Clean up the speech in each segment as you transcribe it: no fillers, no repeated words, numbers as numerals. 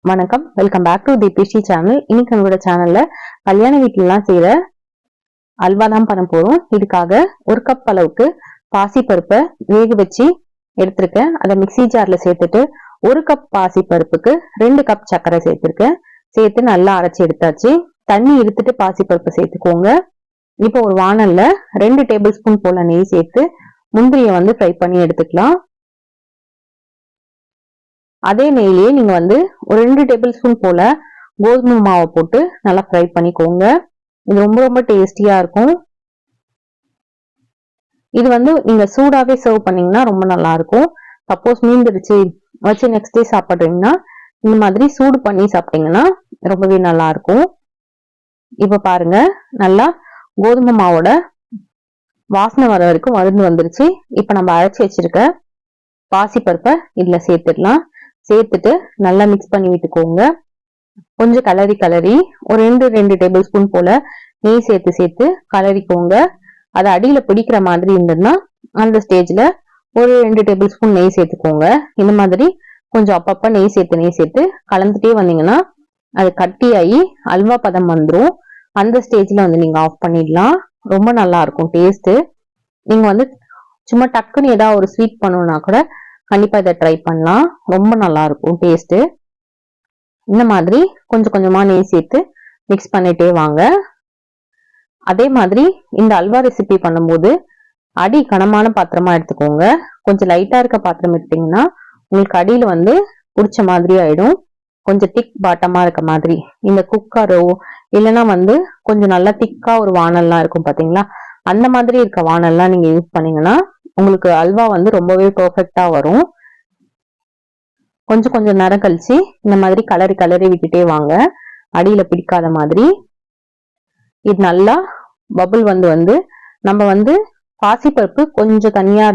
வணக்கம், welcome back to தீபிஸ்ரீ channel. இன்னைக்கு நம்மளோட சேனல்ல கல்யாண வீட்டுலாம் செய்யற அல்வா தான் பண்ண போறோம். இதுக்காக 1 கப் அளவுக்கு பாசி பருப்பை வேக வச்சு எடுத்திருக்கேன். அதை மிக்சி ஜார்ல சேர்த்துட்டு 1 கப் பாசி பருப்புக்கு 2 கப் சர்க்கரை சேர்த்திருக்கேன். சேர்த்து நல்லா அரைச்சி எடுத்தாச்சு. தண்ணி எடுத்துட்டு பாசி பருப்பை சேர்த்துக்கோங்க. இப்போ ஒரு வானல்ல 2 டேபிள் ஸ்பூன் போல நெய் சேர்த்து முந்திரியை ஃப்ரை பண்ணி எடுத்துக்கலாம். அதே நெய்லயே நீங்க ஒரு 2 டேபிள் ஸ்பூன் போல கோதுமை மாவை போட்டு நல்லா ஃப்ரை பண்ணிக்கோங்க. இது ரொம்ப ரொம்ப டேஸ்டியா இருக்கும். இது நீங்க சூடாவே சர்வ் பண்ணீங்கன்னா ரொம்ப நல்லா இருக்கும். சப்போஸ் மீந்துருச்சு வச்சு நெக்ஸ்ட் டே சாப்பிடுறீங்கன்னா இந்த மாதிரி சூடு பண்ணி சாப்பிட்டீங்கன்னா ரொம்பவே நல்லா இருக்கும். இப்ப பாருங்க, நல்லா கோதுமை மாவோட வாசனை வர வரைக்கும் வந்துருச்சு. இப்ப நம்ம அரைச்சி வச்சிருக்க பாசி பருப்பை இதுல சேர்த்துடலாம். சேர்த்துட்டு நல்லா மிக்ஸ் பண்ணி விட்டுக்கோங்க. கொஞ்சம் கலரி ஒரு 2 டேபிள் ஸ்பூன் போல நெய் சேர்த்து கலரிக்கோங்க. அது அடியில பிடிக்கிற மாதிரி இருந்ததுன்னா அந்த ஸ்டேஜ்ல ஒரு 2 டேபிள் ஸ்பூன் நெய் சேர்த்துக்கோங்க. இந்த மாதிரி கொஞ்சம் அப்பப்ப நெய் சேர்த்து கலந்துட்டே வந்தீங்கன்னா அது கட்டியாகி அல்வா பதம் வந்துடும். அந்த ஸ்டேஜ்ல நீங்க ஆஃப் பண்ணிடலாம். ரொம்ப நல்லா இருக்கும் டேஸ்ட். நீங்க சும்மா டக்குன்னு ஏதாவது ஒரு ஸ்வீட் பண்ணணும்னா கூட கண்டிப்பா இதை ட்ரை பண்ணலாம். ரொம்ப நல்லா இருக்கும் டேஸ்ட். இந்த மாதிரி கொஞ்சம் கொஞ்சமா நெய் சேர்த்து மிக்ஸ் பண்ணிட்டே வாங்க. அதே மாதிரி இந்த அல்வா ரெசிபி பண்ணும்போது அடி கனமான பாத்திரமா எடுத்துக்கோங்க. கொஞ்சம் லைட்டா இருக்க பாத்திரம் எடுத்தீங்கன்னா உங்களுக்கு அடியில பிடிச்ச மாதிரி ஆயிடும். கொஞ்சம் திக் பாட்டமா இருக்க மாதிரி இந்த குக்கரோ இல்லைன்னா கொஞ்சம் நல்லா திக்கா ஒரு வானல்லாம் இருக்கும் பாத்தீங்களா, அந்த மாதிரி இருக்க வானல்லாம் நீங்க யூஸ் பண்ணீங்கன்னா உங்களுக்கு அல்வா ரொம்பவே பெர்ஃபெக்ட்டா வரும். கொஞ்சம் நேரம் கழிச்சு இந்த மாதிரி கலரி விட்டுட்டே வாங்க, அடியில பிடிக்காத மாதிரி. இது நல்லா பபுள் நம்ம பாசிப்பருப்பு கொஞ்சம் தண்ணியா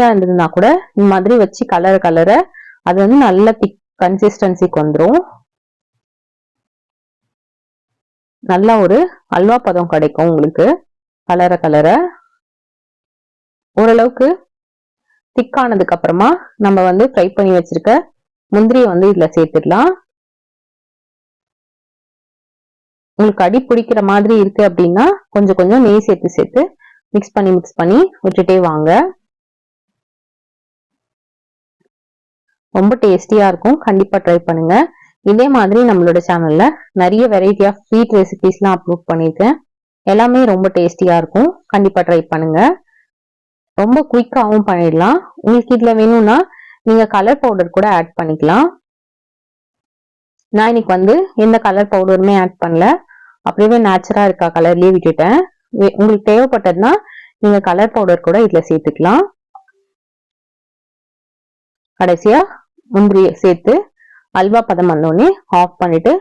இருந்ததுன்னா கூட இந்த மாதிரி வச்சு கலர அது நல்ல திக் கன்சிஸ்டன்சிக்கு வந்துடும். நல்லா ஒரு அல்வா பதம் கிடைக்கும் உங்களுக்கு. கலர ஓரளவுக்கு திக்கானதுக்கு அப்புறமா நம்ம ஃப்ரை பண்ணி வச்சிருக்க முந்திரியை இதுல சேர்த்துடலாம். உங்களுக்கு அடி பிடிக்கிற மாதிரி இருக்கு அப்படின்னா கொஞ்சம் நெய் சேர்த்து மிக்ஸ் பண்ணி விட்டுட்டே வாங்க. ரொம்ப டேஸ்டியா இருக்கும். கண்டிப்பா ட்ரை பண்ணுங்க. இதே மாதிரி நம்மளோட சேனல்ல நிறைய வெரைட்டி ஆஃப் ஸ்வீட் ரெசிபிஸ்லாம் அப்லோட் பண்ணியிருக்கேன். எல்லாமே ரொம்ப டேஸ்டியா இருக்கும். கண்டிப்பா ட்ரை பண்ணுங்க. ரொம்ப குயிக்காகவும் பண்ணிடலாம். உங்களுக்கு இதுல வேணும்னா நீங்க கலர் பவுடர் கூட ஆட் பண்ணிக்கலாம். நான் இன்னைக்கு எந்த கலர் பவுடருமே ஆட் பண்ணல, அப்படியே நேச்சுரா இருக்க கலர்லயே விட்டுட்டேன். உங்களுக்கு தேவைப்பட்டதுன்னா நீங்க கலர் பவுடர் கூட இதுல சேர்த்துக்கலாம். கடைசியா முந்திரி சேர்த்து அல்வா பதம் வந்தோடனே ஆஃப் பண்ணிட்டு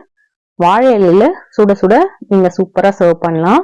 வாழை இலையில சுட நீங்க சூப்பரா சர்வ் பண்ணலாம்.